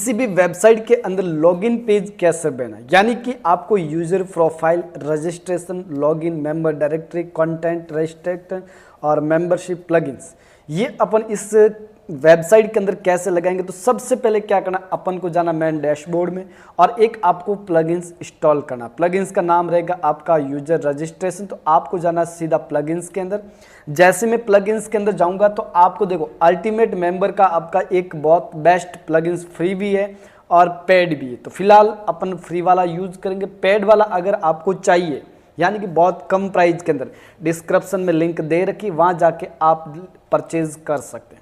किसी भी वेबसाइट के अंदर लॉगिन पेज कैसे बनाना, यानी कि आपको user profile, registration, login, member directory, content, registration और मेंबरशिप प्लगइन्स, ये अपन इस वेबसाइट के अंदर कैसे लगाएंगे। तो सबसे पहले क्या करना, अपन को जाना मेन डैशबोर्ड में और एक आपको प्लगइन्स इंस्टॉल करना। प्लगइन्स का नाम रहेगा आपका यूजर रजिस्ट्रेशन। तो आपको जाना सीधा प्लगइन्स के अंदर। जैसे मैं प्लगइन्स के अंदर जाऊंगा तो आपको देखो अल्टीमेट मेंबर का आपका एक बहुत बेस्ट प्लगइन्स फ्री भी है और पेड भी है। तो फिलहाल अपन फ्री वाला यूज करेंगे। पेड वाला अगर आपको चाहिए, यानी कि बहुत कम प्राइस के अंदर, डिस्क्रिप्शन में लिंक दे रखी, वहां जाके आप परचेज कर सकते हैं।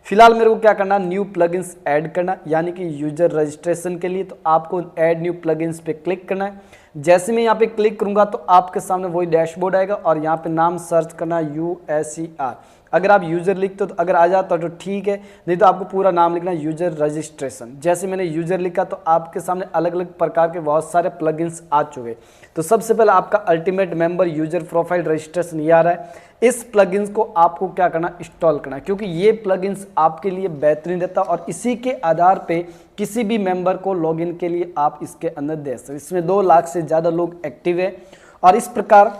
फिलहाल मेरे को क्या करना, न्यू प्लगइन्स ऐड करना, यानी कि यूजर रजिस्ट्रेशन के लिए। तो आपको ऐड न्यू प्लगइन्स पे क्लिक करना है। जैसे मैं यहाँ पे क्लिक करूंगा तो आपके सामने वही डैशबोर्ड आएगा और यहाँ पे नाम सर्च करना USER। अगर आप यूजर लिखते हो तो अगर आ जाता तो ठीक है, नहीं तो आपको पूरा नाम लिखना है यूजर रजिस्ट्रेशन। जैसे मैंने यूजर लिखा तो आपके सामने अलग अलग प्रकार के बहुत सारे प्लगइन्स आ चुके। तो सबसे पहले आपका ultimate member user profile registration ये आ रहा है। इस प्लगइन्स को आपको क्या करना, इंस्टॉल करना, क्योंकि ये प्लगइन्स आपके लिए बेहतरीन रहता है और इसी के आधार पे किसी भी मेंबर को लॉगिन के लिए आप इसके अंदर दे सकते। इसमें 2 लाख से ज़्यादा लोग एक्टिव है और इस प्रकार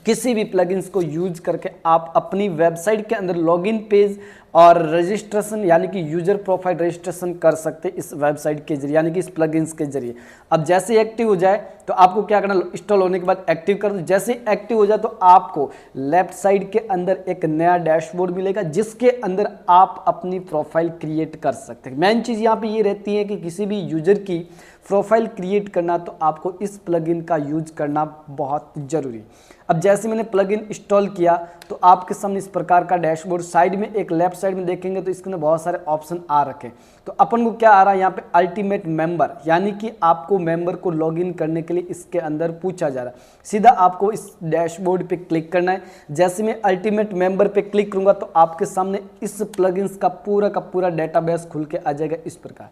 किसी भी प्लगइन्स को यूज करके आप अपनी वेबसाइट के अंदर लॉगिन पेज और रजिस्ट्रेशन, यानी कि यूजर प्रोफाइल रजिस्ट्रेशन कर सकते इस वेबसाइट के जरिए, यानी कि इस प्लगइन्स के जरिए। अब जैसे ही एक्टिव हो जाए तो आपको क्या करना, इंस्टॉल होने के बाद एक्टिव कर दो। जैसे ही एक्टिव हो जाए तो आपको लेफ्ट साइड के अंदर एक नया डैशबोर्ड मिलेगा जिसके अंदर आप अपनी प्रोफाइल क्रिएट कर सकते हैं। मेन चीज़ यहाँ पे ये रहती है कि किसी भी यूजर की प्रोफाइल क्रिएट करना तो आपको इस प्लगइन का यूज करना बहुत जरूरी। अब जैसे मैंने प्लगइन इंस्टॉल किया तो आपके सामने इस प्रकार का डैशबोर्ड, साइड में एक लेफ्ट साइड में देखेंगे तो इसके अंदर बहुत सारे ऑप्शन आ रखे। तो अपन को क्या आ रहा है यहाँ पे, अल्टीमेट मेंबर, यानी कि आपको मेंबर को लॉगिन करने के लिए इसके अंदर पूछा जा रहा है। सीधा आपको इस डैशबोर्ड पे क्लिक करना है। जैसे मैं अल्टीमेट मेंबर पे क्लिक करूंगा तो आपके सामने इस प्लगइन्स का पूरा डेटाबेस खुल के आ जाएगा इस प्रकार।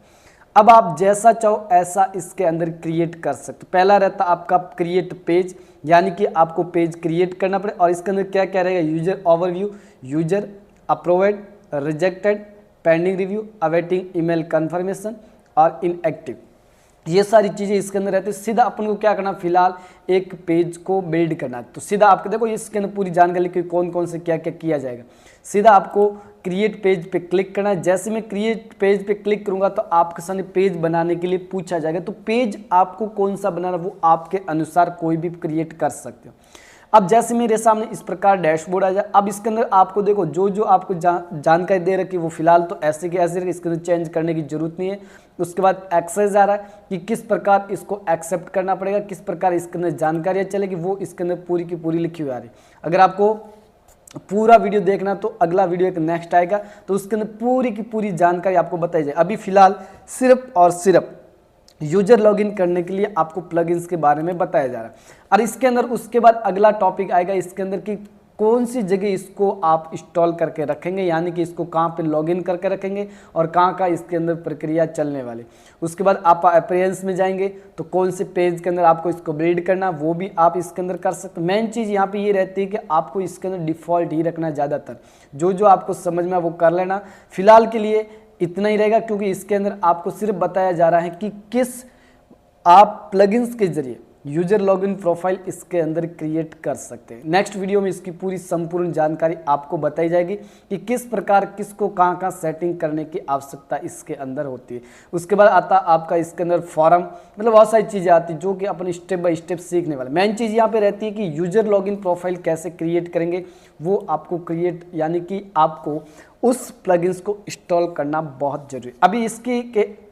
अब आप जैसा चाहो ऐसा इसके अंदर क्रिएट कर सकते। पहला रहता आपका क्रिएट पेज, यानी कि आपको पेज क्रिएट करना पड़े और इसके अंदर क्या क्या रहेगा, user overview, user approved, rejected, pending review, awaiting email confirmation और इनएक्टिव, ये सारी चीज़ें इसके अंदर रहती है। सीधा अपन को क्या करना, फिलहाल एक पेज को बिल्ड करना है। तो सीधा आपको देखो इसके अंदर पूरी जानकारी कि कौन कौन से क्या क्या किया जाएगा। सीधा आपको क्रिएट पेज पे क्लिक करना है। जैसे मैं क्रिएट पेज पे क्लिक करूंगा तो आपके सामने पेज बनाने के लिए पूछा जाएगा। तो पेज आपको कौन सा बनाना वो आपके अनुसार कोई भी क्रिएट कर सकते हो। अब जैसे मेरे सामने इस प्रकार डैशबोर्ड आ जाए, अब इसके अंदर आपको देखो जो जो आपको जानकारी दे रखी है वो फिलहाल तो ऐसे के ऐसे, इसके अंदर चेंज करने की जरूरत नहीं है। उसके बाद एक्सेस आ रहा है कि किस प्रकार इसको एक्सेप्ट करना पड़ेगा, किस प्रकार इसके अंदर जानकारियाँ चलेगी, वो इसके अंदर पूरी की पूरी लिखी हुई आ रही है। अगर आपको पूरा वीडियो देखना तो अगला वीडियो एक नेक्स्ट आएगा तो उसके अंदर पूरी की पूरी जानकारी आपको बताई जाए। अभी फिलहाल सिर्फ और सिर्फ यूजर लॉगिन करने के लिए आपको प्लगइन्स के बारे में बताया जा रहा है। और इसके अंदर उसके बाद अगला टॉपिक आएगा इसके अंदर कि कौन सी जगह इसको आप इंस्टॉल करके रखेंगे, यानी कि इसको कहाँ पे लॉगिन करके रखेंगे और कहाँ का इसके अंदर प्रक्रिया चलने वाली। उसके बाद आप अपीयरेंस में जाएंगे तो कौन से पेज के अंदर आपको इसको बिल्ड करना वो भी आप इसके अंदर कर सकते हैं। मेन चीज़ यहाँ पे ये रहती है कि आपको इसके अंदर डिफ़ॉल्ट ही रखना है। ज़्यादातर जो जो आपको समझ में वो कर लेना। फिलहाल के लिए इतना ही रहेगा क्योंकि इसके अंदर आपको सिर्फ बताया जा रहा है कि किस आप प्लगइन्स के जरिए यूजर लॉगिन प्रोफाइल इसके अंदर क्रिएट कर सकते हैं। नेक्स्ट वीडियो में इसकी पूरी संपूर्ण जानकारी आपको बताई जाएगी कि किस प्रकार किसको कहाँ कहाँ सेटिंग करने की आवश्यकता इसके अंदर होती है। उसके बाद आता आपका इसके अंदर फॉर्म, मतलब बहुत सारी चीज़ें आती हैं जो कि अपन स्टेप बाय स्टेप सीखने वाले। मेन चीज़ यहाँ पे रहती है कि यूजर लॉगिन प्रोफाइल कैसे क्रिएट करेंगे वो आपको क्रिएट, यानी कि आपको उस प्लगइन्स को इंस्टॉल करना बहुत जरूरी। अभी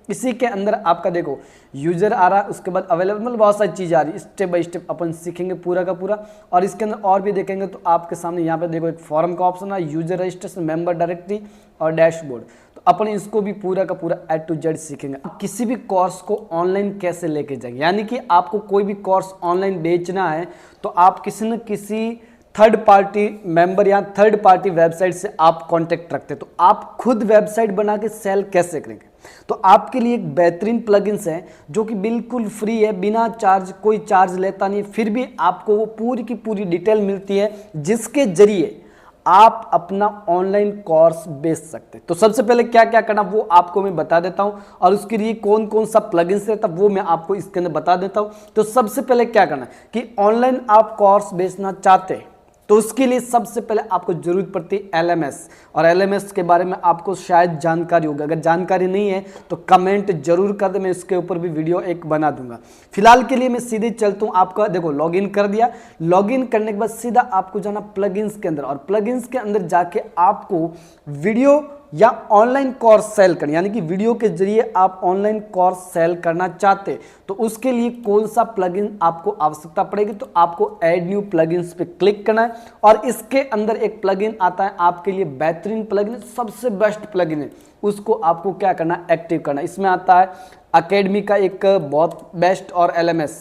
इसी के अंदर आपका देखो यूजर आ रहा है, उसके बाद अवेलेबल, मतलब बहुत सारी चीज़ आ रही है। स्टेप बाय स्टेप अपन सीखेंगे पूरा का पूरा। और इसके अंदर और भी देखेंगे तो आपके सामने यहाँ पे देखो एक फॉर्म का ऑप्शन है, यूजर रजिस्ट्रेशन, मेंबर डायरेक्टरी और डैशबोर्ड। तो अपन इसको भी पूरा का पूरा A to Z सीखेंगे। किसी भी कोर्स को ऑनलाइन कैसे लेके जाएंगे, यानी कि आपको कोई भी कोर्स ऑनलाइन बेचना है तो आप किसी न किसी थर्ड पार्टी मेंबर या थर्ड पार्टी वेबसाइट से आप कांटेक्ट रखते हैं। तो आप खुद वेबसाइट बना के सेल कैसे करेंगे। तो आपके लिए एक बेहतरीन प्लगइन्स है जो कि बिल्कुल फ्री है, बिना चार्ज, कोई चार्ज लेता नहीं, फिर भी आपको वो पूरी की पूरी डिटेल मिलती है जिसके जरिए आप अपना ऑनलाइन कोर्स बेच सकते हैं। तो सबसे पहले क्या क्या करना वो आपको मैं बता देता हूं, और उसके लिए कौन कौन सा प्लगइन्स रहता वो मैं आपको इसके अंदर बता देता हूं। तो सबसे पहले क्या करना कि ऑनलाइन आप कोर्स बेचना चाहते हैं तो उसके लिए सबसे पहले आपको जरूरत पड़ती है LMS, और LMS के बारे में आपको शायद जानकारी होगी। अगर जानकारी नहीं है तो कमेंट जरूर कर दे, मैं इसके ऊपर भी वीडियो एक बना दूंगा। फिलहाल के लिए मैं सीधे चलता हूं, आपका देखो लॉगिन कर दिया। लॉगिन करने के बाद सीधा आपको जाना प्लगइन्स के अंदर, और प्लगइन्स के अंदर जाके आपको वीडियो या ऑनलाइन कोर्स सेल करना, यानी कि वीडियो के जरिए आप ऑनलाइन कोर्स सेल करना चाहते तो उसके लिए कौन सा प्लगइन आपको आवश्यकता पड़ेगी। तो आपको ऐड न्यू प्लगइन्स पे क्लिक करना है, और इसके अंदर एक प्लगइन आता है आपके लिए बेहतरीन प्लगइन, सबसे बेस्ट प्लगइन है, उसको आपको क्या करना, एक्टिव करना। इसमें आता है अकेडमी का एक बहुत बेस्ट, और LMS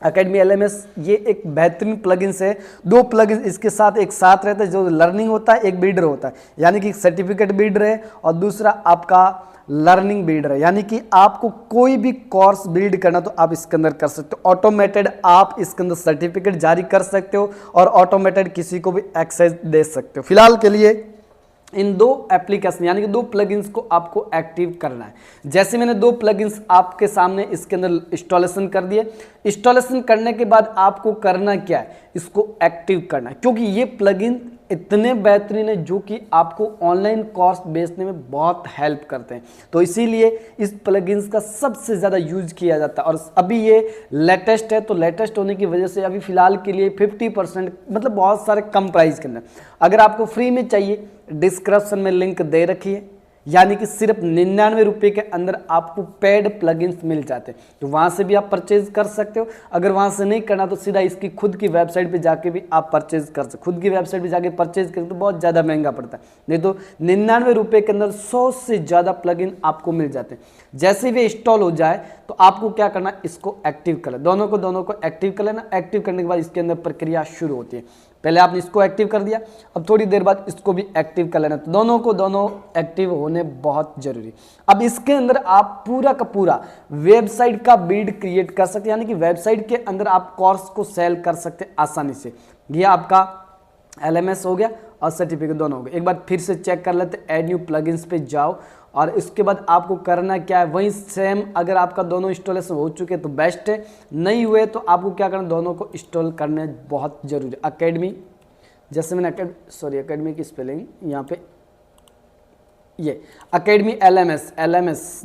अकेडमी LMS, ये एक बेहतरीन प्लगइन्स है। दो प्लगइन्स इसके साथ एक साथ रहता है, जो लर्निंग होता है, एक बिल्डर होता है, यानी कि सर्टिफिकेट बिल्डर है, और दूसरा आपका लर्निंग बिल्डर है, यानी कि आपको कोई भी कोर्स बिल्ड करना तो आप इसके अंदर कर सकते हो। ऑटोमेटेड आप इसके अंदर सर्टिफिकेट जारी कर सकते हो, और ऑटोमेटेड किसी को भी एक्सेस दे सकते हो। फिलहाल के लिए इन दो एप्लीकेशन यानी कि दो प्लगइन्स को आपको एक्टिव करना है। जैसे मैंने दो प्लगइन्स आपके सामने इसके अंदर इंस्टॉलेशन कर दिए। इंस्टॉलेशन करने के बाद आपको करना क्या है, इसको एक्टिव करना है, क्योंकि ये प्लगइन इतने बेहतरीन है जो कि आपको ऑनलाइन कोर्स बेचने में बहुत हेल्प करते हैं। तो इसीलिए इस प्लगइन्स का सबसे ज़्यादा यूज किया जाता है, और अभी ये लेटेस्ट है, तो लेटेस्ट होने की वजह से अभी फिलहाल के लिए 50%, मतलब बहुत सारे कम प्राइस के अंदर। अगर आपको फ्री में चाहिए, डिस्क्रिप्शन में लिंक दे रखी है, यानी कि सिर्फ 99 रुपये के अंदर आपको पेड प्लगइन्स मिल जाते हैं, तो वहाँ से भी आप परचेज कर सकते हो। अगर वहाँ से नहीं करना तो सीधा इसकी खुद की वेबसाइट पे जाके भी आप परचेज कर सकते हो। खुद की वेबसाइट पे जाके परचेज करें तो बहुत ज़्यादा महंगा पड़ता है, नहीं तो 99 रुपये के अंदर 100 से ज़्यादा प्लगइन आपको मिल जाते हैं। जैसे भी इंस्टॉल हो जाए तो आपको क्या करना, इसको एक्टिव कर लेना, दोनों को एक्टिव कर लेना। एक्टिव करने के बाद इसके अंदर प्रक्रिया शुरू होती है। पहले आपने इसको एक्टिव कर दिया, अब थोड़ी देर बाद इसको भी एक्टिव कर लेना, तो दोनों एक्टिव होने बहुत जरूरी। अब इसके अंदर आप पूरा का पूरा वेबसाइट का बिल्ड क्रिएट कर सकते हैं, यानी कि वेबसाइट के अंदर आप कोर्स को सेल कर सकते हैं आसानी से। ये आपका LMS हो गया और सर्टिफिकेट दोनों हो गए। एक बार फिर से चेक कर लेते, ऐड न्यू प्लगइन्स पे जाओ, और इसके बाद आपको करना क्या है, वहीं सेम। अगर आपका दोनों इंस्टॉलेशन हो चुके तो बेस्ट है, नहीं हुए तो आपको क्या करना, दोनों को इंस्टॉल करने बहुत जरूरी है। अकेडमी, जैसे मैंने अकेडमी की स्पेलिंग यहाँ पे, ये अकेडमी LMS,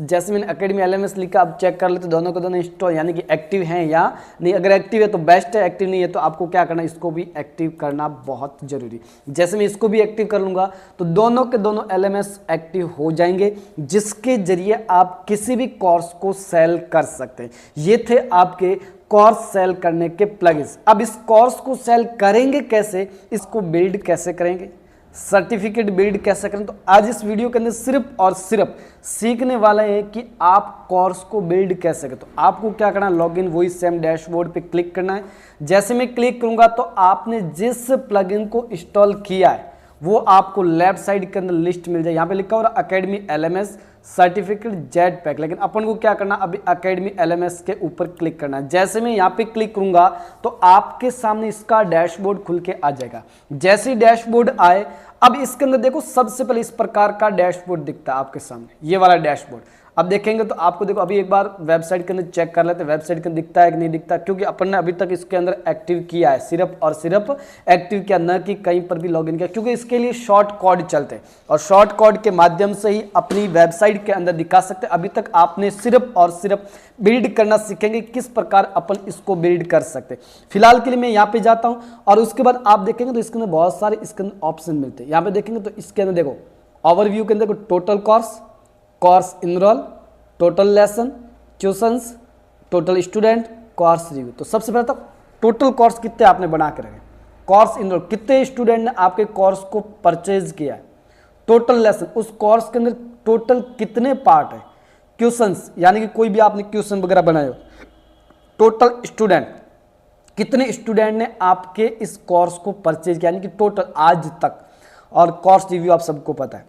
जैसे मैंने अकेडमी LMS लिखा, अब चेक कर लेते दोनों को दोनों इंस्टॉल, यानी कि एक्टिव हैं या नहीं। अगर एक्टिव है तो बेस्ट है, एक्टिव नहीं है तो आपको क्या करना, इसको भी एक्टिव करना बहुत जरूरी। जैसे मैं इसको भी एक्टिव कर लूँगा तो दोनों के दोनों LMS एक्टिव हो जाएंगे, जिसके जरिए आप किसी भी कोर्स को सेल कर सकते हैं। ये थे आपके कोर्स सेल करने के प्लगइन्स। अब इस कोर्स को सेल करेंगे कैसे, इसको बिल्ड कैसे करेंगे, सर्टिफिकेट बिल्ड कैसे करें, तो आज इस वीडियो के अंदर सिर्फ और सिर्फ सीखने वाले हैं कि आप कोर्स को बिल्ड कैसे करें। तो आपको क्या करना है, लॉगिन वही सेम डैशबोर्ड पे क्लिक करना है। जैसे मैं क्लिक करूंगा तो आपने जिस प्लगइन को इंस्टॉल किया है वो आपको लेफ्ट साइड के अंदर लिस्ट मिल जाए। यहाँ पे लिखा हो रहा academy LMS certificate jet pack, लेकिन अपन को क्या करना, अभी अकेडमी LMS के ऊपर क्लिक करना है। जैसे मैं यहाँ पे क्लिक करूंगा तो आपके सामने इसका डैशबोर्ड खुल के आ जाएगा। जैसे ही डैशबोर्ड आए, अब इसके अंदर देखो सबसे पहले इस प्रकार का डैशबोर्ड दिखता है आपके सामने, ये वाला डैशबोर्ड। अब देखेंगे तो आपको देखो, अभी एक बार वेबसाइट के अंदर चेक कर लेते हैं वेबसाइट के अंदर दिखता है कि नहीं दिखता, क्योंकि अपन ने अभी तक इसके अंदर एक्टिव किया है, सिर्फ और सिर्फ एक्टिव किया, न कि कहीं पर भी लॉगिन किया, क्योंकि इसके लिए शॉर्ट कोड चलते हैं और शॉर्ट कोड के माध्यम से ही अपनी वेबसाइट के अंदर दिखा सकते हैं। अभी तक आपने सिर्फ और सिर्फ बिल्ड करना सीखेंगे, किस प्रकार अपन इसको बिल्ड कर सकते हैं। फिलहाल के लिए मैं यहाँ पे जाता हूँ, और उसके बाद आप देखेंगे तो इसके अंदर बहुत सारे इसके अंदर ऑप्शन मिलते हैं। यहाँ पे देखेंगे तो इसके अंदर देखो ओवरव्यू के अंदर total course, course enroll, total lesson, tuitions, total student, course review. तो सबसे पहले तो टोटल कोर्स कितने आपने बना के रखे, कोर्स इनरोल कितने स्टूडेंट ने आपके कोर्स को परचेज किया है, टोटल लेसन उस कोर्स के अंदर टोटल कितने पार्ट है, क्वेश्चंस यानी कि कोई भी आपने क्वेश्चन वगैरह बनाए हो, टोटल स्टूडेंट कितने स्टूडेंट ने आपके इस कोर्स को परचेज किया, यानी कि टोटल आज तक, और कोर्स रिव्यू आप सबको पता है।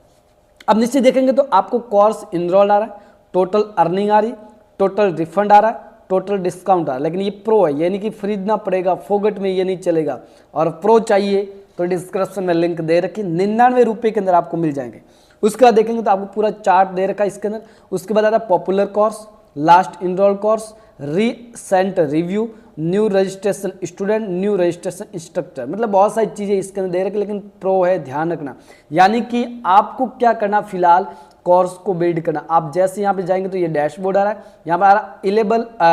अब नीचे देखेंगे तो आपको कोर्स इनरोल आ रहा है, टोटल अर्निंग आ रही, टोटल रिफंड आ रहा है, टोटल डिस्काउंट आ रहा है। लेकिन ये प्रो है, यानी कि खरीदना पड़ेगा, फोगट में ये नहीं चलेगा। और प्रो चाहिए तो डिस्क्रिप्शन में लिंक दे रखी, 99 रुपये के अंदर आपको मिल जाएंगे। उसके बाद देखेंगे तो आपको पूरा चार्ट दे रखा है इसके अंदर। उसके बाद आता है popular course, last enroll course, recent review, new registration student, new registration instructor, मतलब बहुत सारी चीज़ें इसके अंदर दे रखी। लेकिन प्रो है, ध्यान रखना, यानी कि आपको क्या करना, फिलहाल कोर्स को बिल्ड करना। आप जैसे यहाँ पे जाएंगे तो ये डैशबोर्ड आ रहा है, यहाँ पे आ रहा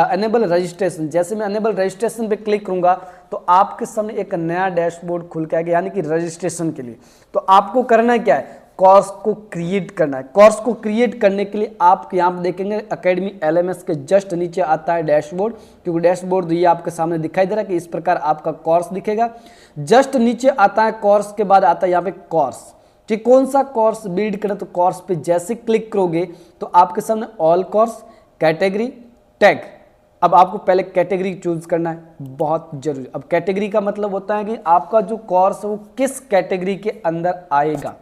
है एनेबल रजिस्ट्रेशन। जैसे मैं एनेबल रजिस्ट्रेशन पे क्लिक करूंगा तो आपके सामने एक नया डैशबोर्ड खुल के आएगा, यानी कि रजिस्ट्रेशन के लिए। तो आपको करना क्या है, कोर्स को क्रिएट करना है। कोर्स को क्रिएट करने के लिए आप यहाँ पे देखेंगे अकेडमी LMS के जस्ट नीचे आता है डैशबोर्ड, क्योंकि डैशबोर्ड ये आपके सामने दिखाई दे रहा है कि इस प्रकार आपका कोर्स दिखेगा। जस्ट नीचे आता है कोर्स के बाद आता है यहाँ पे कोर्स, कि कौन सा कोर्स बिल्ड करें। तो कोर्स पे जैसे क्लिक करोगे तो आपके सामने ऑल कोर्स, कैटेगरी, टैग। अब आपको पहले कैटेगरी चूज करना है, बहुत जरूरी। अब कैटेगरी का मतलब होता है कि आपका जो कोर्स है वो किस कैटेगरी के अंदर आएगा।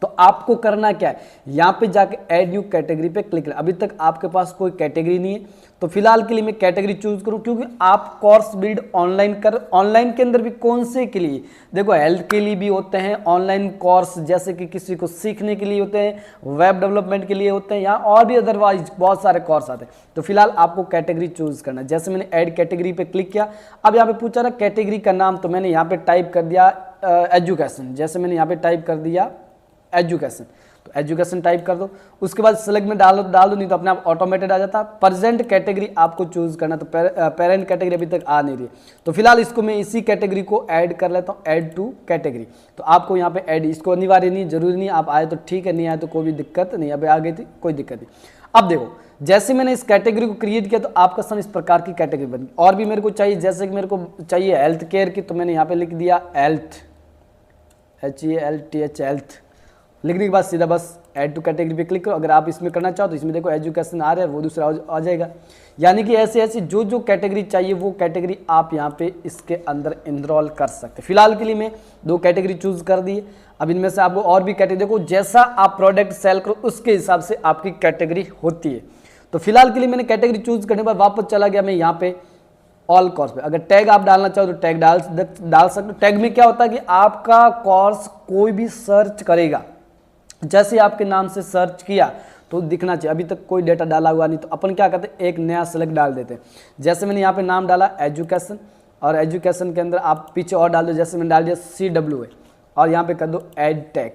तो आपको करना क्या है, यहाँ पे जाके ऐड न्यू कैटेगरी पे क्लिक करना। अभी तक आपके पास कोई कैटेगरी नहीं है, तो फिलहाल के लिए मैं कैटेगरी चूज करूँ, क्योंकि आप कोर्स बिल्ड ऑनलाइन कर, ऑनलाइन के अंदर भी कौन से के लिए, देखो हेल्थ के लिए भी होते हैं ऑनलाइन कोर्स, जैसे कि किसी को सीखने के लिए होते हैं, वेब डेवलपमेंट के लिए होते हैं, या और भी अदरवाइज बहुत सारे कोर्स आते हैं। तो फिलहाल आपको कैटेगरी चूज करना है। जैसे मैंने ऐड कैटेगरी पे क्लिक किया, अब यहाँ पे पूछा रहा कैटेगरी का नाम, तो मैंने यहाँ पे टाइप कर दिया एजुकेशन। जैसे मैंने यहाँ पे टाइप कर दिया एजुकेशन, तो एजुकेशन टाइप कर दो। उसके बाद सेलेक्ट में डाल दो, नहीं तो अपने आप ऑटोमेटेड आ जाता। प्रेजेंट कैटेगरी आपको चूज करना, तो पेरेंट कैटेगरी अभी तक आ नहीं रही, तो फिलहाल इसको मैं इसी कैटेगरी को ऐड कर लेता हूँ, ऐड टू कैटेगरी। तो आपको यहाँ पे ऐड, इसको अनिवार्य नहीं, जरूरी नहीं, आप आए तो ठीक है, नहीं आए तो कोई भी दिक्कत नहीं। अभी आ गई थी, कोई दिक्कत नहीं। अब देखो, जैसे मैंने इस कैटेगरी को क्रिएट किया तो आपका सामने इस प्रकार की कैटेगरी बन गई। और भी मेरे को चाहिए, जैसे कि मेरे को चाहिए हेल्थ केयर की, तो मैंने यहाँ पे लिख दिया हेल्थ, HELTH, हेल्थ। लिखने के बाद सीधा बस ऐड टू कैटेगरी पे क्लिक करो। अगर आप इसमें करना चाहो तो इसमें देखो एजुकेशन आ रहा है, वो दूसरा आ जाएगा। यानी कि ऐसे ऐसे जो कैटेगरी चाहिए वो कैटेगरी आप यहाँ पे इसके अंदर इनरोल कर सकते हैं। फिलहाल के लिए मैं 2 कैटेगरी चूज कर दी है। अब इनमें से आपको और भी कैटेगरी, देखो जैसा आप प्रोडक्ट सेल करो उसके हिसाब से आपकी कैटेगरी होती है। तो फिलहाल के लिए मैंने कैटेगरी चूज करने के बाद वापस चला गया मैं यहाँ पे ऑल कोर्स पे। अगर टैग आप डालना चाहो तो टैग डाल सकते हो। टैग में क्या होता है कि आपका कोर्स कोई भी सर्च करेगा, जैसे आपके नाम से सर्च किया तो दिखना चाहिए। अभी तक कोई डेटा डाला हुआ नहीं, तो अपन क्या करते हैं, एक नया सेलेक्ट डाल देते हैं। जैसे मैंने यहाँ पे नाम डाला एजुकेशन, और एजुकेशन के अंदर आप पीछे और डाल दो। जैसे मैंने डाल दिया CWA, और यहाँ पे कर दो ऐड टैग।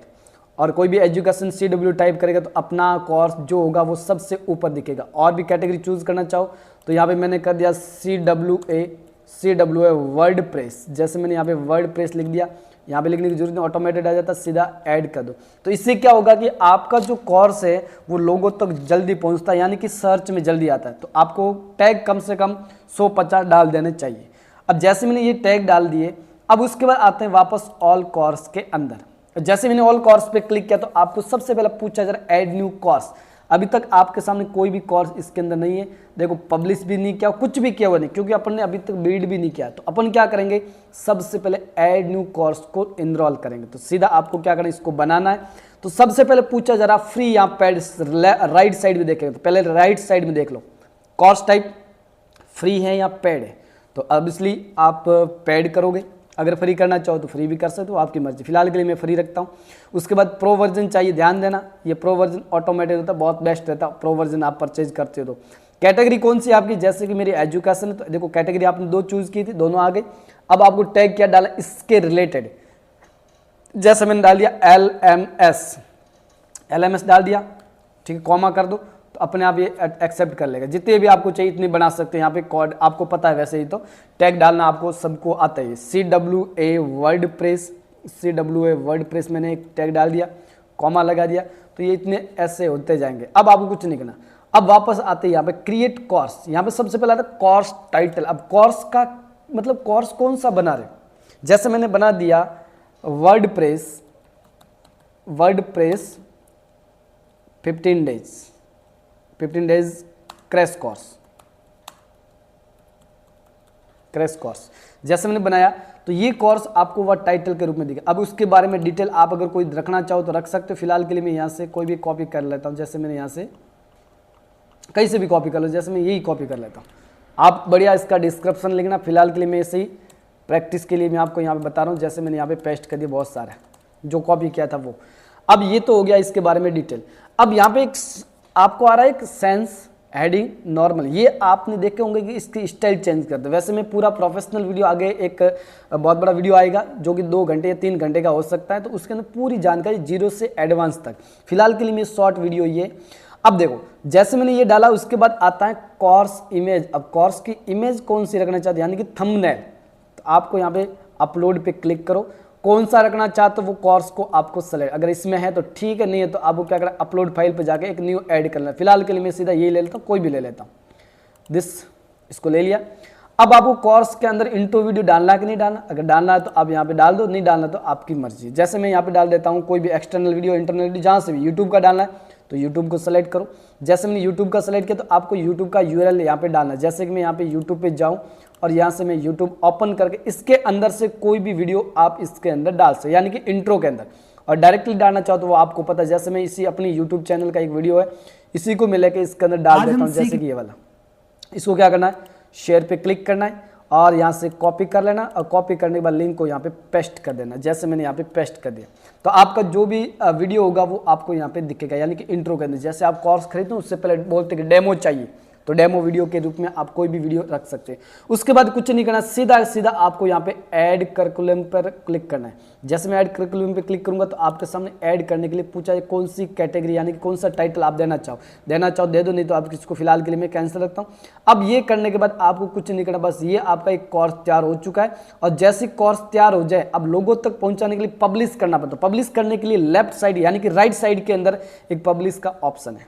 और कोई भी एजुकेशन CW टाइप करेगा तो अपना कोर्स जो होगा वो सबसे ऊपर दिखेगा। और भी कैटेगरी चूज करना चाहो तो यहाँ पे मैंने कर दिया CWA वर्ड प्रेस। जैसे मैंने यहाँ पे वर्ड प्रेस लिख दिया, यहाँ पे लिखने की जरूरत नहीं, ऑटोमेटेड आ जाता, सीधा ऐड कर दो। तो इससे क्या होगा कि आपका जो कोर्स है वो लोगों तक जल्दी पहुँचता है, यानी कि सर्च में जल्दी आता है। तो आपको टैग कम से कम 150 डाल देने चाहिए। अब जैसे मैंने ये टैग डाल दिए, अब उसके बाद आते हैं वापस ऑल कोर्स के अंदर। जैसे मैंने ऑल कोर्स पे क्लिक किया तो आपको सबसे पहले पूछा जा रहा है ऐड न्यू कोर्स। अभी तक आपके सामने कोई भी कोर्स इसके अंदर नहीं है, देखो पब्लिश भी नहीं किया, कुछ भी किया हुआ नहीं, क्योंकि अपन ने अभी तक बिल्ड भी नहीं किया। तो अपन क्या करेंगे, सबसे पहले ऐड न्यू कोर्स को इनरोल करेंगे। तो सीधा आपको क्या करना है, इसको बनाना है। तो सबसे पहले पूछा जरा फ्री, यहाँ पेड राइट साइड में देखेंगे, तो पहले राइट साइड में देख लो कोर्स टाइप फ्री है या पेड है। तो ऑब्वियसली आप पेड करोगे, अगर फ्री करना चाहो तो फ्री भी कर सकते हो, आपकी मर्जी। फिलहाल के लिए मैं फ्री रखता हूँ। उसके बाद प्रो वर्जन चाहिए, ध्यान देना ये प्रो वर्जन ऑटोमेटेड होता है, बहुत बेस्ट रहता है प्रो वर्जन आप परचेज करते हो तो। कैटेगरी कौन सी आपकी, जैसे कि मेरी एजुकेशन है, तो देखो कैटेगरी आपने 2 चूज की थी, दोनों आ गई। अब आपको टैग क्या डाला, इसके रिलेटेड। जैसे मैंने डाल दिया LMS डाल दिया, ठीक है, कॉमा कर दो, तो अपने आप ये एक्सेप्ट कर लेगा। जितने भी आपको चाहिए इतने बना सकते हैं। यहाँ पे कोड आपको पता है, वैसे ही तो टैग डालना आपको सबको आता है। CWA वर्ड प्रेस मैंने एक टैग डाल दिया, कॉमा लगा दिया, तो ये इतने ऐसे होते जाएंगे। अब आपको कुछ नहीं करना। अब वापस आते हैं यहाँ पे क्रिएट कोर्स। यहाँ पे सबसे पहले आता है कोर्स टाइटल। अब कोर्स का मतलब कोर्स कौन सा बना रहे, जैसे मैंने बना दिया word press 15 days crash course. जैसे मैंने बनाया तो ये कोर्स आपको वह टाइटल के रूप में दिखे। अब उसके बारे में डिटेल आप अगर कोई रखना चाहो तो रख सकते हो। फिलहाल के लिए मैं यहाँ से कोई भी कॉपी कर लेता हूँ। जैसे मैंने यहाँ से कहीं से भी कॉपी कर लो, जैसे मैं यही कॉपी कर लेता हूँ। आप बढ़िया इसका डिस्क्रिप्शन लिखना। फिलहाल के लिए मैं ऐसे ही प्रैक्टिस के लिए मैं आपको यहाँ पे बता रहा हूँ, जैसे मैंने यहाँ पे पेस्ट कर दिया बहुत सारा जो कॉपी किया था वो। अब ये तो हो गया इसके बारे में डिटेल। अब यहाँ पे एक आपको आ रहा है एक सेंस हेडिंग नॉर्मल, ये आपने देखे होंगे कि इसकी स्टाइल चेंज कर दो। वैसे मैं पूरा प्रोफेशनल वीडियो आगे एक बहुत बड़ा वीडियो आएगा जो कि 2 घंटे या 3 घंटे का हो सकता है, तो उसके अंदर पूरी जानकारी जीरो से एडवांस तक। फिलहाल के लिए मैं शॉर्ट वीडियो ये। अब देखो जैसे मैंने ये डाला उसके बाद आता है कोर्स इमेज। अब कोर्स की इमेज कौन सी रखना चाहते हैं यानी कि थंबनेल, तो आपको यहाँ पे अपलोड पे क्लिक करो, कौन सा रखना चाहते हो वो कोर्स को आपको सेलेक्ट, अगर इसमें है तो ठीक है, नहीं है तो आपको क्या करना, अपलोड फाइल पे जाके एक न्यू ऐड करना। फिलहाल के लिए मैं सीधा ये ले लेता हूँ, कोई भी ले लेता हूँ, इसको ले लिया। अब आपको कोर्स के अंदर इंट्रो वीडियो डालना है कि नहीं डालना, अगर डालना है तो आप यहाँ पे डाल दो, नहीं डालना तो आपकी मर्जी। जैसे मैं यहाँ पे डाल देता हूँ कोई भी एक्सटर्नल वीडियो, इंटरनल वीडियो, जहाँ से भी यूट्यूब का डालना है तो यूट्यूब को सेलेक्ट करो। जैसे मैंने यूट्यूब का सेलेक्ट किया तो आपको यूट्यूब का यूआरएल यहाँ पे डालना है। जैसे कि मैं यहाँ पे यूट्यूब पे जाऊँ और यहाँ से मैं यूट्यूब ओपन करके इसके अंदर से कोई भी वीडियो आप इसके अंदर डाल सकते, यानी कि इंट्रो के अंदर, और डायरेक्टली डालना चाहो तो वो आपको पता है। जैसे मैं इसी अपनी यूट्यूब चैनल का एक वीडियो है, इसी को मैं लेके इसके अंदर डाल देता हूँ, जैसे कि ये वाला। इसको क्या करना है, शेयर पे क्लिक करना है और यहाँ से कॉपी कर लेना, और कॉपी करने के बाद लिंक को यहाँ पे पेस्ट कर देना। जैसे मैंने यहाँ पे पेस्ट कर दिया तो आपका जो भी वीडियो होगा वो आपको यहाँ पे दिखेगा, यानी कि इंट्रो के अंदर। जैसे आप कोर्स खरीदते हो उससे पहले बोलते कि डेमो चाहिए, तो डेमो वीडियो के रूप में आप कोई भी वीडियो रख सकते हैं। उसके बाद कुछ नहीं करना, सीधा सीधा आपको यहाँ पे ऐड करिकुलम पर क्लिक करना है। जैसे मैं ऐड करिकुलम पे क्लिक करूंगा तो आपके सामने ऐड करने के लिए पूछा है कौन सी कैटेगरी यानी कि कौन सा टाइटल आप देना चाहो दे दो, नहीं तो आप किसको फिलहाल के लिए मैं कैंसिल रखता हूँ। अब ये करने के बाद आपको कुछ नहीं करना, बस ये आपका एक कोर्स तैयार हो चुका है। और जैसे कोर्स तैयार हो जाए अब लोगों तक पहुंचाने के लिए पब्लिश करना पड़ता है। पब्लिश करने के लिए लेफ्ट साइड यानी कि राइट साइड के अंदर एक पब्लिश का ऑप्शन है,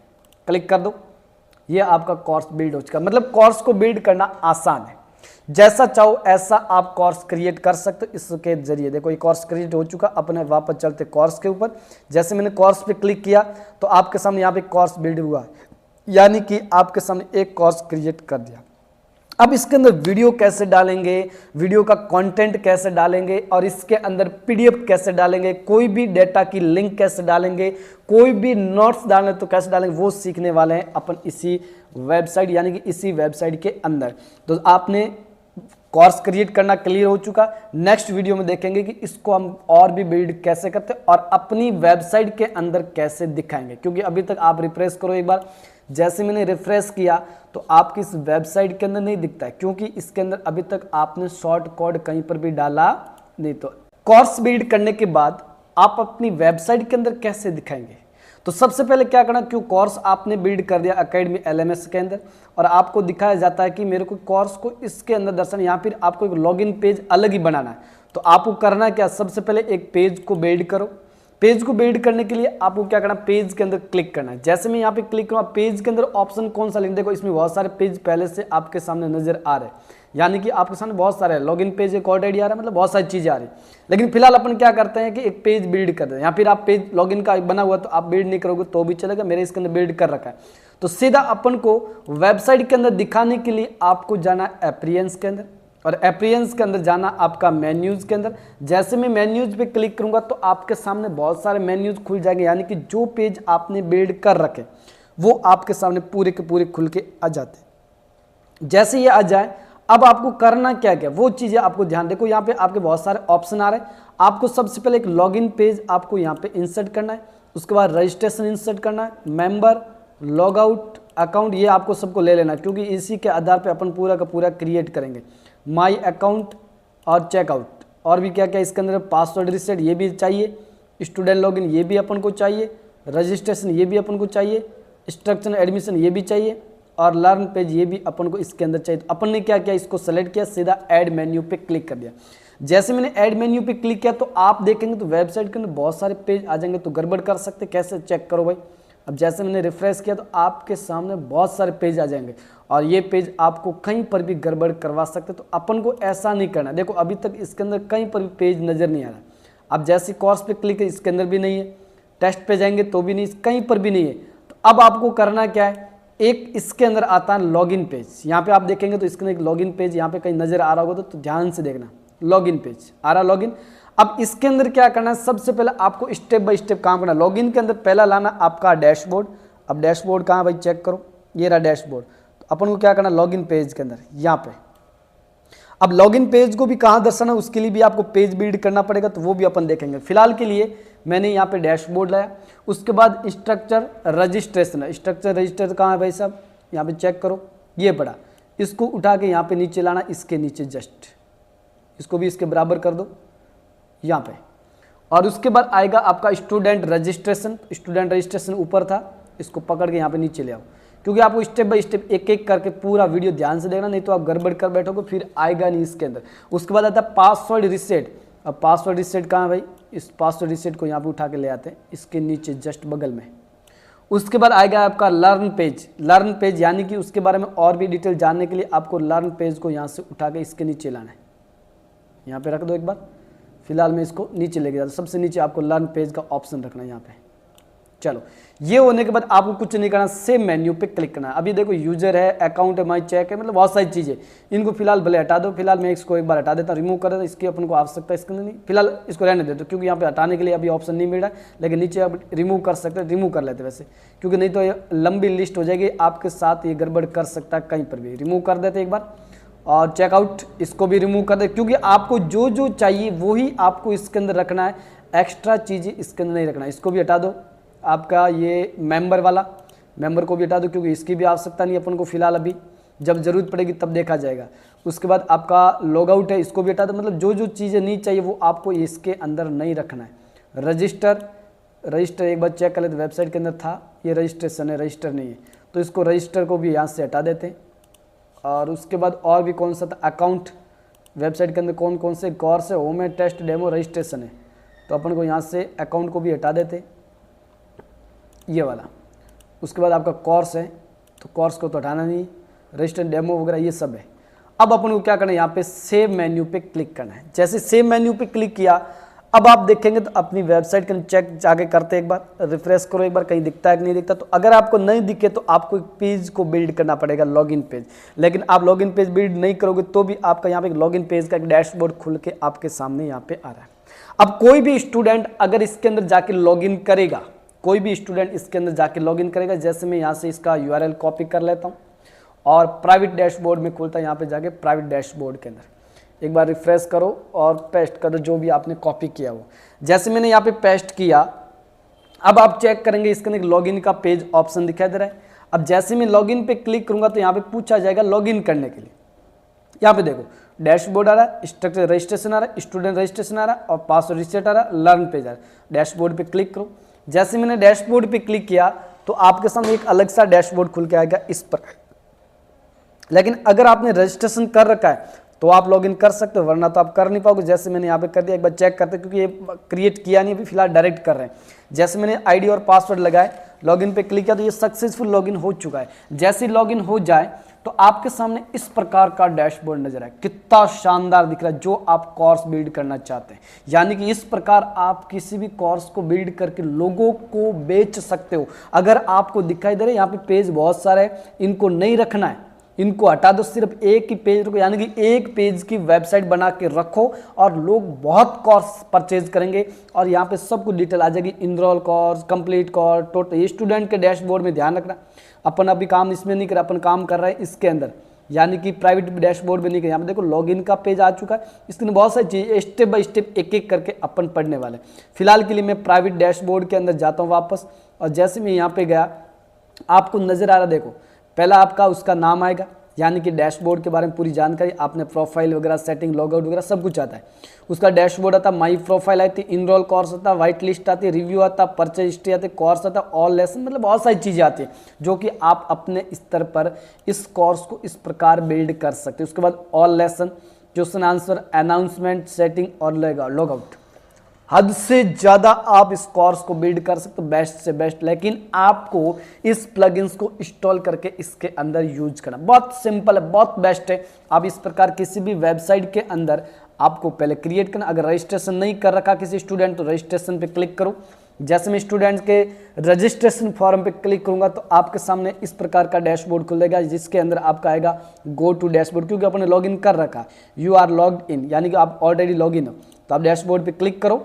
क्लिक कर दो। ये आपका कोर्स बिल्ड हो चुका, मतलब कोर्स को बिल्ड करना आसान है। जैसा चाहो ऐसा आप कोर्स क्रिएट कर सकते हो इसके जरिए। देखो ये कोर्स क्रिएट हो चुका, अपने वापस चलते कोर्स के ऊपर। जैसे मैंने कोर्स पे क्लिक किया तो आपके सामने यहाँ पे कोर्स बिल्ड हुआ, यानी कि आपके सामने एक कोर्स क्रिएट कर दिया। अब इसके अंदर वीडियो कैसे डालेंगे, वीडियो का कंटेंट कैसे डालेंगे, और इसके अंदर पीडीएफ कैसे डालेंगे, कोई भी डेटा की लिंक कैसे डालेंगे, कोई भी नोट्स डालने तो कैसे डालेंगे, वो सीखने वाले हैं अपन इसी वेबसाइट यानी कि इसी वेबसाइट के अंदर। तो आपने कोर्स क्रिएट करना क्लियर हो चुका। नेक्स्ट वीडियो में देखेंगे कि इसको हम और भी बिल्ड कैसे करते हैं और अपनी वेबसाइट के अंदर कैसे दिखाएंगे। क्योंकि अभी तक आप रिफ्रेश करो एक बार, जैसे मैंने रिफ्रेश किया तो आपकी इस वेबसाइट के अंदर नहीं दिखता है, क्योंकि इसके अंदर अभी तक आपने शॉर्ट कोड कहीं पर भी डाला नहीं। तो कोर्स बिल्ड करने के बाद आप अपनी वेबसाइट के अंदर कैसे दिखाएंगे, तो सबसे पहले क्या करना, क्यों कोर्स आपने बिल्ड कर दिया अकेडमी LMS के अंदर और आपको दिखाया जाता है कि मेरे को कोर्स को इसके अंदर दर्शन, या फिर आपको एक लॉगिन पेज अलग ही बनाना है। तो आपको करना क्या, सबसे पहले एक पेज को बिल्ड करो। पेज को बिल्ड करने के लिए आपको क्या करना, पेज के अंदर क्लिक करना है। जैसे मैं यहाँ पे क्लिक करूँ, पेज के अंदर ऑप्शन कौन सा लिंक, देखो इसमें बहुत सारे पेज पहले से आपके सामने नजर आ रहे हैं, यानी कि आपके सामने बहुत सारे लॉगिन पेज एक ऑलरेडी आ रहा है, मतलब बहुत सारी चीजें आ रही। लेकिन फिलहाल अपन क्या करते हैं कि एक पेज बिल्ड कर दें, या फिर आप पेज लॉगिन का बना हुआ तो आप बिल्ड नहीं करोगे तो भी चलेगा, मेरे इसके अंदर बिल्ड कर रखा है। तो सीधा अपन को वेबसाइट के अंदर दिखाने के लिए आपको जाना अपीयरेंस के अंदर, और अपीयरेंस के अंदर जाना आपका मेन्यूज के अंदर। जैसे मैं मेन्यूज पे क्लिक करूंगा तो आपके सामने बहुत सारे मेन्यूज खुल जाएंगे, यानी कि जो पेज आपने बिल्ड कर रखे वो आपके सामने पूरे के पूरे खुल के आ जाते। जैसे ये आ जाए अब आपको करना क्या क्या, वो चीजें आपको ध्यान, देखो यहाँ पे आपके बहुत सारे ऑप्शन आ रहे हैं। आपको सबसे पहले एक लॉगिन पेज आपको यहाँ पे इंसर्ट करना है, उसके बाद रजिस्ट्रेशन इंसर्ट करना है, मेंबर, लॉग आउट, अकाउंट, ये आपको सबको ले लेना है, क्योंकि इसी के आधार पे अपन पूरा का पूरा क्रिएट करेंगे। माई अकाउंट और चेकआउट, और भी क्या क्या इसके अंदर, पासवर्ड रिसेट ये भी चाहिए, स्टूडेंट लॉगिन ये भी अपन को चाहिए, रजिस्ट्रेशन ये भी अपन को चाहिए, इंस्ट्रक्शन एडमिशन ये भी चाहिए, और लर्न पेज ये भी अपन को इसके अंदर चाहिए। तो अपन ने क्या किया, इसको सेलेक्ट किया, सीधा ऐड मेन्यू पे क्लिक कर दिया। जैसे मैंने ऐड मेन्यू पे क्लिक किया तो आप देखेंगे तो वेबसाइट के अंदर बहुत सारे पेज आ जाएंगे, तो गड़बड़ कर सकते, कैसे चेक करो भाई। अब जैसे मैंने रिफ्रेश किया तो आपके सामने बहुत सारे पेज आ जाएंगे, और ये पेज आपको कहीं पर भी गड़बड़ करवा सकते। तो अपन को ऐसा नहीं करना। देखो अभी तक इसके अंदर कहीं पर भी पेज नज़र नहीं आ रहा। अब जैसे कोर्स पे क्लिक है, इसके अंदर भी नहीं है, टेस्ट पे जाएंगे तो भी नहीं, कहीं पर भी नहीं है। तो अब आपको करना क्या है, एक इसके अंदर आता है लॉगिन पेज, यहाँ पे आप देखेंगे तो इसके अंदर एक लॉगिन पेज यहाँ पे कहीं नजर आ रहा होगा, तो ध्यान से देखना, लॉगिन पेज आ रहा, लॉगिन। अब इसके अंदर क्या करना है, सबसे पहले आपको स्टेप बाय स्टेप काम करना। लॉगिन के अंदर पहला लाना आपका डैशबोर्ड। अब डैशबोर्ड कहाँ भाई, चेक करो, ये रहा डैशबोर्ड। तो अपन को क्या करना, लॉगिन पेज के अंदर यहाँ पे अब लॉगिन पेज को भी कहाँ दर्शाना है उसके लिए भी आपको पेज बिल्ड करना पड़ेगा, तो वो भी अपन देखेंगे। फिलहाल के लिए मैंने यहाँ पे डैशबोर्ड लाया। उसके बाद स्ट्रक्चर रजिस्ट्रेशन है, स्ट्रक्चर रजिस्टर कहाँ है भाई साहब, यहाँ पे चेक करो, ये पड़ा। इसको उठा के यहाँ पे नीचे लाना, इसके नीचे जस्ट इसको भी इसके बराबर कर दो यहाँ पे। और उसके बाद आएगा आपका स्टूडेंट रजिस्ट्रेशन, स्टूडेंट रजिस्ट्रेशन ऊपर था, इसको पकड़ के यहाँ पे नीचे ले आओ, क्योंकि आपको स्टेप बाय स्टेप एक एक करके पूरा वीडियो ध्यान से देखना, नहीं तो आप गड़बड़ कर बैठोगे फिर आएगा नहीं इसके अंदर। उसके बाद आता है पासवर्ड रिसेट। अब पासवर्ड रिसेट कहाँ है भाई, इस पासवर्ड रिसेट को यहाँ पे उठा के ले आते हैं, इसके नीचे जस्ट बगल में। उसके बाद आएगा आपका लर्न पेज। लर्न पेज यानी कि उसके बारे में और भी डिटेल जानने के लिए आपको लर्न पेज को यहाँ से उठा के इसके नीचे लाना है, यहाँ पे रख दो एक बार। फिलहाल मैं इसको नीचे लेके जाता हूँ, सबसे नीचे आपको लर्न पेज का ऑप्शन रखना है यहाँ पे। चलो, ये होने के बाद आपको कुछ नहीं करना, सेम मेन्यू पे क्लिक करना है। अभी देखो यूजर है, अकाउंट है, माई चेक है, मतलब बहुत सारी चीज़ें, इनको फिलहाल भले हटा दो। फिलहाल मैं इसको एक बार हटा देता हूँ, रिमूव कर देता हूँ, इसकी अपन को आवश्यकता इसके अंदर नहीं, फिलहाल इसको रहने देते, क्योंकि यहाँ पे हटाने के लिए अभी ऑप्शन नहीं मिल रहा है, लेकिन नीचे आप रिमूव कर सकते हैं, रिमूव कर लेते वैसे, क्योंकि नहीं तो ये लंबी लिस्ट हो जाएगी, आपके साथ ये गड़बड़ कर सकता है कहीं पर भी। रिमूव कर देते एक बार। और चेकआउट इसको भी रिमूव कर दे, क्योंकि आपको जो जो चाहिए वही आपको इसके अंदर रखना है, एक्स्ट्रा चीज़ें इसके अंदर नहीं रखना है। इसको भी हटा दो। आपका ये मेंबर वाला, मेंबर को भी हटा दो, क्योंकि इसकी भी आवश्यकता नहीं अपन को फिलहाल, अभी जब ज़रूरत पड़ेगी तब देखा जाएगा। उसके बाद आपका लॉगआउट है, इसको भी हटा दो, मतलब जो जो चीज़ें नहीं चाहिए वो आपको इसके अंदर नहीं रखना है। रजिस्टर एक बार चेक कर लेते, वेबसाइट के अंदर था, ये रजिस्ट्रेशन है, रजिस्टर नहीं है, तो इसको रजिस्टर को भी यहाँ से हटा देते हैं। और उसके बाद और भी कौन सा था, अकाउंट, वेबसाइट के अंदर कौन कौन से कोर्स है, होम है, टेस्ट, डेमो, रजिस्ट्रेशन है, तो अपन को यहाँ से अकाउंट को भी हटा देते, ये वाला। उसके बाद आपका कोर्स है, तो कोर्स को तो हटाना नहीं, रजिस्टर, डेमो वगैरह ये सब है। अब अपन को क्या करना है, यहाँ पे सेव मेन्यू पे क्लिक करना है। जैसे सेव मेन्यू पे क्लिक किया, अब आप देखेंगे तो अपनी वेबसाइट के चेक जाके करते, एक बार रिफ्रेश करो एक बार, कहीं दिखता है कि नहीं दिखता। तो अगर आपको नहीं दिखे तो आपको एक पेज को बिल्ड करना पड़ेगा, लॉगिन पेज। लेकिन आप लॉगिन पेज बिल्ड नहीं करोगे तो भी आपका यहाँ पे लॉगिन पेज का एक डैशबोर्ड खुल के आपके सामने यहाँ पे आ रहा है। अब कोई भी स्टूडेंट अगर इसके अंदर जाके लॉगिन करेगा, कोई भी स्टूडेंट इसके अंदर जाके लॉगिन करेगा, जैसे मैं यहाँ से इसका URL कॉपी कर लेता हूँ और प्राइवेट डैशबोर्ड में खुलता है, यहाँ पे जाके प्राइवेट डैशबोर्ड के अंदर एक बार रिफ्रेश करो और पेस्ट कर दो जो भी आपने कॉपी किया वो। जैसे मैंने यहाँ पे पेस्ट किया, अब आप चेक करेंगे इसके अंदर लॉगिन का पेज ऑप्शन दिखाई दे रहा है। अब जैसे मैं लॉगिन पे क्लिक करूंगा तो यहाँ पे पूछा जाएगा लॉगिन करने के लिए। यहाँ पे देखो डैशबोर्ड आ रहा है, स्ट्रक्चर रजिस्ट्रेशन आ रहा है, स्टूडेंट रजिस्ट्रेशन आ रहा है और पासवर्ड रिसेट आ रहा है, लर्न पेज आ रहा है। डैशबोर्ड पे क्लिक करो। जैसे मैंने डैशबोर्ड पे क्लिक किया तो आपके सामने एक अलग सा डैशबोर्ड खुल के आएगा इस पर। लेकिन अगर आपने रजिस्ट्रेशन कर रखा है तो आप लॉगिन कर सकते हो, वरना तो आप कर नहीं पाओगे। जैसे मैंने यहाँ पे कर दिया, एक बार चेक करते हैं, क्योंकि ये क्रिएट किया नहीं, अभी फिलहाल डायरेक्ट कर रहे हैं। जैसे मैंने आईडी और पासवर्ड लगाए, लॉगिन पे क्लिक किया तो ये सक्सेसफुल लॉगिन हो चुका है। जैसे ही लॉगिन हो जाए तो आपके सामने इस प्रकार का डैशबोर्ड नजर आए, कितना शानदार दिख रहा है, जो आप कोर्स बिल्ड करना चाहते हैं। यानी कि इस प्रकार आप किसी भी कोर्स को बिल्ड करके लोगों को बेच सकते हो। अगर आपको दिखाई दे रहा है यहाँ पे पेज बहुत सारे हैं, इनको नहीं रखना है, इनको हटा दो, सिर्फ एक ही पेज रखो, यानी कि एक पेज की वेबसाइट बना के रखो और लोग बहुत कोर्स परचेज करेंगे और यहाँ पे सब कुछ डिटेल आ जाएगी, enroll course, complete course, total. Student के डैशबोर्ड में ध्यान रखना, अपन अभी काम इसमें नहीं कर रहा, अपन काम कर रहे हैं इसके अंदर, यानी कि प्राइवेट डैशबोर्ड में नहीं कर। यहाँ पे देखो लॉगिन का पेज आ चुका है, इसके अंदर बहुत सारी चीज़ें स्टेप बाय स्टेप एक एक करके अपन पढ़ने वाले। फिलहाल के लिए मैं प्राइवेट डैशबोर्ड के अंदर जाता हूँ वापस, और जैसे मैं यहाँ पे गया आपको नजर आ रहा, देखो पहला आपका उसका नाम आएगा, यानी कि डैशबोर्ड के बारे में पूरी जानकारी, आपने प्रोफाइल वगैरह सेटिंग, लॉगआउट वगैरह सब कुछ आता है। उसका डैशबोर्ड आता है, माई प्रोफाइल आती है, इनरोल कोर्स आता है, वाइट लिस्ट आती है, रिव्यू आता है, परचेज हिस्ट्री आती है, कोर्स आता है, ऑल लेसन, मतलब बहुत सारी चीज़ें आती है जो कि आप अपने स्तर पर इस कोर्स को इस प्रकार बिल्ड कर सकते हैं। उसके बाद all lesson, question answer, announcement, setting और लॉगआउट। हद से ज़्यादा आप इस कोर्स को बिल्ड कर सकते हो, बेस्ट से बेस्ट। लेकिन आपको इस प्लगइन्स को इंस्टॉल करके इसके अंदर यूज करना बहुत सिंपल है, बहुत बेस्ट है। आप इस प्रकार किसी भी वेबसाइट के अंदर आपको पहले क्रिएट करना। अगर रजिस्ट्रेशन नहीं कर रखा किसी स्टूडेंट तो रजिस्ट्रेशन पे क्लिक करो। जैसे मैं स्टूडेंट के रजिस्ट्रेशन फॉर्म पे क्लिक करूंगा तो आपके सामने इस प्रकार का डैशबोर्ड खुलेगा, जिसके अंदर आपका आएगा गो टू डैशबोर्ड, क्योंकि आपने लॉगिन कर रखा, यू आर लॉग्ड इन, यानी कि आप ऑलरेडी लॉगिन हो। तो आप डैशबोर्ड पे क्लिक करो।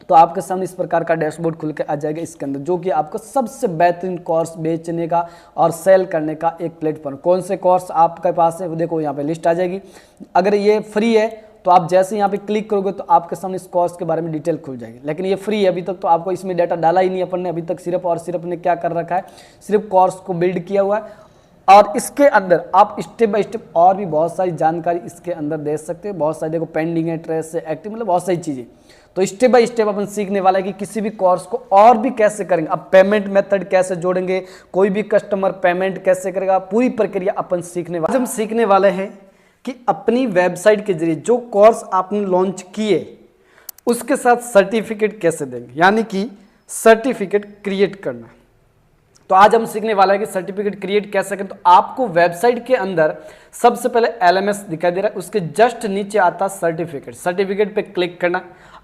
तो आपके सामने इस प्रकार का डैशबोर्ड खुल के आ जाएगा इसके अंदर, जो कि आपको सबसे बेहतरीन कोर्स बेचने का और सेल करने का एक प्लेटफॉर्म। कौन से कोर्स आपके पास है वो देखो यहाँ पे लिस्ट आ जाएगी। अगर ये फ्री है तो आप जैसे यहाँ पे क्लिक करोगे तो आपके सामने इस कोर्स के बारे में डिटेल खुल जाएगी। लेकिन ये फ्री है अभी तक, तो आपको इसमें डाटा डाला ही नहीं अपन ने अभी तक, सिर्फ और सिर्फ ने क्या कर रखा है, सिर्फ कोर्स को बिल्ड किया हुआ है। और इसके अंदर आप स्टेप बाय स्टेप और भी बहुत सारी जानकारी इसके अंदर दे सकते हो। बहुत सारी देखो पेंडिंग है, ट्रेस है, एक्टिव, मतलब बहुत सारी चीज़ें। तो स्टेप बाय स्टेप अपन सीखने वाला है कि किसी भी कोर्स को और भी कैसे करेंगे, अब पेमेंट मेथड कैसे जोड़ेंगे, कोई भी कस्टमर पेमेंट कैसे करेगा, पूरी प्रक्रिया अपन सीखने वाले। हम सीखने वाले हैं कि अपनी वेबसाइट के जरिए जो कोर्स आपने लॉन्च किए उसके साथ सर्टिफिकेट कैसे देंगे, यानी कि सर्टिफिकेट क्रिएट करना। तो आज हम सीखने वाला है कि सर्टिफिकेट क्रिएट कैसे करें। तो आपको वेबसाइट के अंदर सबसे पहले LMS दिखाई दे रहा है, उसके जस्ट नीचे आता सर्टिफिकेट। सर्टिफिकेट पे क्लिक करना,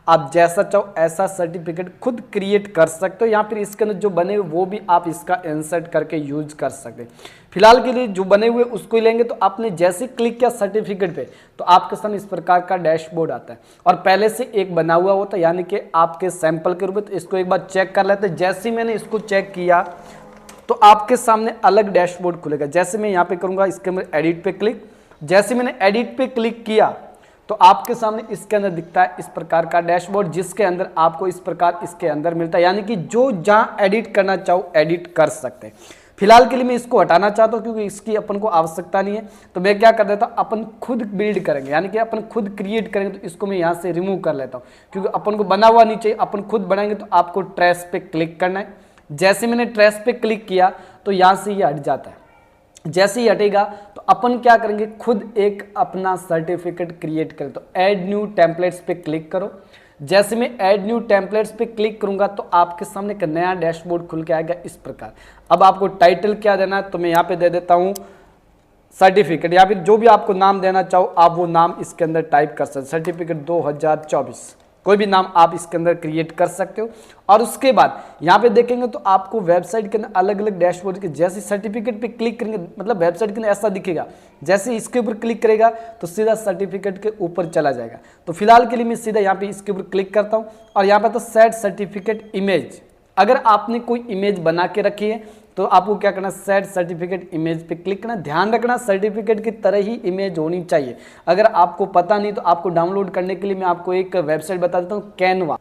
आप जैसा चाहो ऐसा सर्टिफिकेट खुद क्रिएट कर सकते हो, या फिर इसके अंदर जो बने हुए वो भी आप इसका इंसर्ट करके यूज कर सकते हैं। फिलहाल के लिए जो बने हुए उसको ही लेंगे। तो आपने जैसे क्लिक किया सर्टिफिकेट पे तो आपके सामने इस प्रकार का डैशबोर्ड आता है, और पहले से एक बना हुआ होता है, यानी कि आपके सैंपल के रूप में। तो इसको एक बार चेक कर लेते हैं। जैसे ही मैंने इसको चेक किया तो आपके सामने अलग डैशबोर्ड खुलेगा। जैसे मैं यहाँ पे करूँगा इसके अंदर एडिट पे क्लिक, जैसे मैंने एडिट पे क्लिक किया तो आपके सामने इसके अंदर दिखता है इस प्रकार का डैशबोर्ड, जिसके अंदर आपको इस प्रकार इसके अंदर मिलता है, यानी कि जो जहाँ एडिट करना चाहो एडिट कर सकते हैं। फिलहाल के लिए मैं इसको हटाना चाहता हूँ क्योंकि इसकी अपन को आवश्यकता नहीं है। तो मैं क्या कर देता हूँ, अपन खुद बिल्ड करेंगे, यानी कि अपन खुद क्रिएट करेंगे। तो इसको मैं यहाँ से रिमूव कर लेता हूँ क्योंकि अपन को बना हुआ नहीं चाहिए, अपन खुद बनाएंगे। तो आपको ट्रेस पे क्लिक करना है। जैसे मैंने ट्रेस पे क्लिक किया तो यहाँ से ये हट जाता है। जैसे ही हटेगा तो अपन क्या करेंगे, खुद एक अपना सर्टिफिकेट क्रिएट करें। तो ऐड न्यू टेम्पलेट्स पे क्लिक करो। जैसे मैं ऐड न्यू टेम्पलेट्स पे क्लिक करूंगा तो आपके सामने एक नया डैशबोर्ड खुल के आएगा इस प्रकार। अब आपको टाइटल क्या देना है, तो मैं यहाँ पे दे देता हूँ सर्टिफिकेट, या फिर जो भी आपको नाम देना चाहो आप वो नाम इसके अंदर टाइप कर सकते। सर्टिफिकेट 2024 कोई भी नाम आप इसके अंदर क्रिएट कर सकते हो। और उसके बाद यहाँ पे देखेंगे तो आपको वेबसाइट के अंदर अलग अलग डैशबोर्ड के, जैसे सर्टिफिकेट पे क्लिक करेंगे मतलब वेबसाइट के अंदर ऐसा दिखेगा। जैसे इसके ऊपर क्लिक करेगा तो सीधा सर्टिफिकेट के ऊपर चला जाएगा। तो फिलहाल के लिए मैं सीधा यहाँ पे इसके ऊपर क्लिक करता हूँ और यहाँ पे तो सेट सर्टिफिकेट इमेज। अगर आपने कोई इमेज बना के रखी है तो आपको क्या करना, सेट सर्टिफिकेट इमेज पे क्लिक करना। ध्यान रखना सर्टिफिकेट की तरह ही इमेज होनी चाहिए। अगर आपको पता नहीं तो आपको डाउनलोड करने के लिए मैं आपको एक वेबसाइट बता देता हूँ, कैनवा।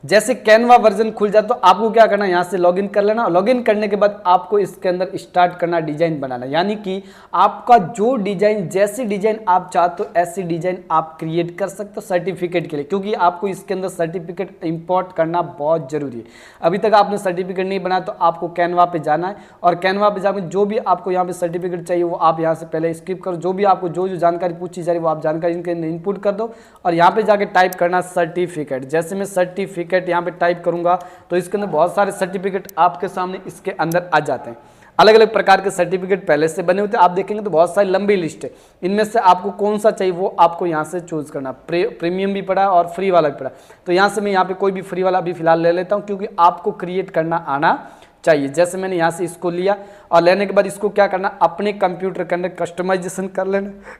जैसे कैनवा वर्जन खुल जाए तो आपको क्या करना है, यहाँ से लॉगिन कर लेना। लॉगिन करने के बाद आपको इसके अंदर स्टार्ट करना डिजाइन बनाना, यानी कि आपका जो डिजाइन, जैसी डिजाइन आप चाहते हो ऐसी डिजाइन आप क्रिएट कर सकते हो सर्टिफिकेट के लिए, क्योंकि आपको इसके अंदर सर्टिफिकेट इंपोर्ट करना बहुत जरूरी है। अभी तक आपने सर्टिफिकेट नहीं बनाया तो आपको कैनवा पे जाना है, और कैनवा पे जाकर जो भी आपको यहाँ पे सर्टिफिकेट चाहिए वो आप यहाँ से पहले स्किप करो। जो भी आपको जो जानकारी पूछी जा रही है वो आप जानकारी इनके इनपुट कर दो, और यहाँ पे जाके टाइप करना सर्टिफिकेट। जैसे मैं सर्टिफिकेट यहाँ पे टाइप करूंगा तो इसके अंदर बहुत सारे सर्टिफिकेट आपके सामने इसके अंदर आ जाते हैं। अलग अलग प्रकार के सर्टिफिकेट पहले से बने होते हैं, आप देखेंगे तो बहुत सारी लंबी लिस्ट है। इनमें से आपको कौन सा चाहिए वो आपको यहाँ से चूज करना। प्रीमियम भी पड़ा और फ्री वाला भी पड़ा। तो यहाँ से मैं यहाँ पे कोई भी फ्री वाला भी फिलहाल ले लेता हूँ, क्योंकि आपको क्रिएट करना आना चाहिए। जैसे मैंने यहाँ से इसको लिया और लेने के बाद इसको क्या करना, अपने कंप्यूटर के अंदर कस्टमाइजेशन कर लेना।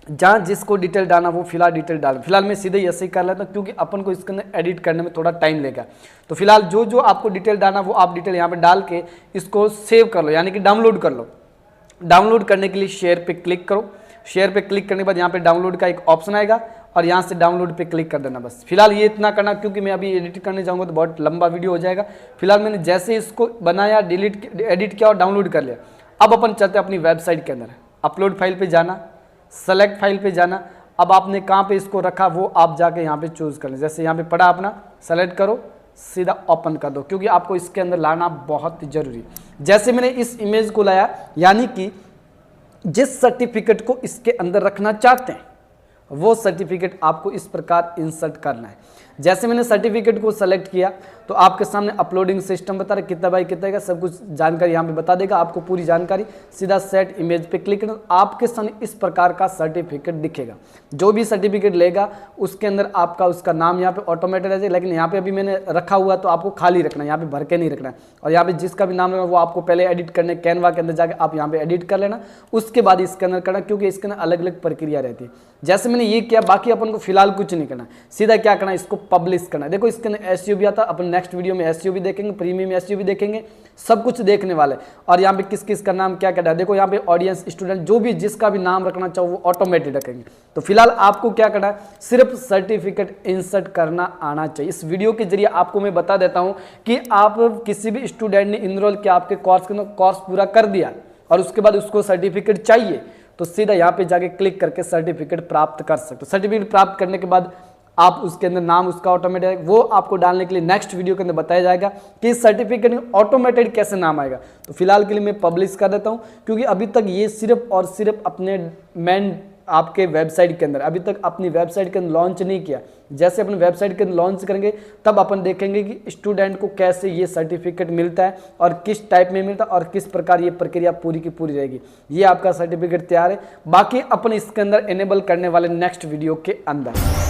जहाँ जिसको डिटेल डालना वो फिलहाल डिटेल डाल। फिलहाल मैं सीधे ऐसे ही कर लेता हूँ क्योंकि अपन को इसके अंदर एडिट करने में थोड़ा टाइम लेगा। तो फिलहाल जो जो आपको डिटेल डालना वो आप डिटेल यहाँ पे डाल के इसको सेव कर लो, यानी कि डाउनलोड कर लो। डाउनलोड करने के लिए शेयर पे क्लिक करो। शेयर पे क्लिक करने के बाद यहाँ पे डाउनलोड का एक ऑप्शन आएगा और यहाँ से डाउनलोड पे क्लिक कर देना। बस फिलहाल ये इतना करना, क्योंकि मैं अभी एडिट करने जाऊँगा तो बहुत लंबा वीडियो हो जाएगा। फिलहाल मैंने जैसे इसको बनाया, एडिट किया और डाउनलोड कर लिया। अब अपन चलते हैं अपनी वेबसाइट के अंदर। अपलोड फाइल पे जाना, सेलेक्ट फाइल पे जाना। अब आपने कहाँ पे इसको रखा वो आप जाके यहाँ पे चूज कर लें। जैसे यहाँ पे पड़ा अपना, सेलेक्ट करो, सीधा ओपन कर दो, क्योंकि आपको इसके अंदर लाना बहुत जरूरी है। जैसे मैंने इस इमेज को लाया, यानी कि जिस सर्टिफिकेट को इसके अंदर रखना चाहते हैं वो सर्टिफिकेट आपको इस प्रकार इंसर्ट करना है। जैसे मैंने सर्टिफिकेट को सेलेक्ट किया तो आपके सामने अपलोडिंग सिस्टम बता रहा है कितना बाई कितना का, सब कुछ जानकारी यहाँ पे बता देगा आपको पूरी जानकारी। सीधा सेट इमेज पे क्लिक करना, आपके सामने इस प्रकार का सर्टिफिकेट दिखेगा। जो भी सर्टिफिकेट लेगा उसके अंदर आपका उसका नाम यहाँ पे ऑटोमेटेड है, लेकिन यहाँ पे अभी मैंने रखा हुआ तो आपको खाली रखना है, यहाँ पे भर के नहीं रखना है। और यहाँ पे जिसका भी नाम रखना वो आपको पहले एडिट करने, कैनवा के अंदर जाके आप यहाँ पे एडिट कर लेना, उसके बाद इसके अंदर करना, क्योंकि इसके अंदर अलग अलग प्रक्रिया रहती है। जैसे मैंने ये किया, बाकी अपन को फिलहाल कुछ नहीं करना, सीधा क्या करना है, इसको पब्लिश करना है। देखो इसके अंदर एसईओ भी आता है, अपन नेक्स्ट वीडियो में एसईओ भी देखेंगे, प्रीमियम एसईओ भी देखेंगे, सब कुछ देखने वाले। और यहाँ पे किस किस का नाम क्या क्या है, देखो यहाँ पे ऑडियंस, स्टूडेंट, जो भी जिसका भी नाम रखना चाहो वो ऑटोमेटिक रखेंगे। तो फिलहाल आपको क्या करना है, सिर्फ सर्टिफिकेट इंसर्ट करना आना चाहिए। इस वीडियो के जरिए आपको मैं बता देता हूँ कि आप किसी भी स्टूडेंट ने इनरोल किया, आपके कोर्स के अंदर कोर्स पूरा कर दिया और उसके बाद उसको सर्टिफिकेट चाहिए, तो सीधा यहाँ पे जाके क्लिक करके सर्टिफिकेट प्राप्त कर सकते हो। सर्टिफिकेट प्राप्त करने के बाद आप उसके अंदर नाम उसका ऑटोमेटेड, वो आपको डालने के लिए नेक्स्ट वीडियो के अंदर बताया जाएगा कि सर्टिफिकेट में ऑटोमेटेड कैसे नाम आएगा। तो फिलहाल के लिए मैं पब्लिश कर देता हूँ, क्योंकि अभी तक ये सिर्फ और सिर्फ अपने मेन आपके वेबसाइट के अंदर, अभी तक अपनी वेबसाइट के अंदर लॉन्च नहीं किया। जैसे अपने वेबसाइट के अंदर लॉन्च करेंगे तब अपन देखेंगे कि स्टूडेंट को कैसे ये सर्टिफिकेट मिलता है और किस टाइप में मिलता है और किस प्रकार ये प्रक्रिया पूरी की पूरी रहेगी। ये आपका सर्टिफिकेट तैयार है, बाकी अपन इसके अंदर इनेबल करने वाले नेक्स्ट वीडियो के अंदर।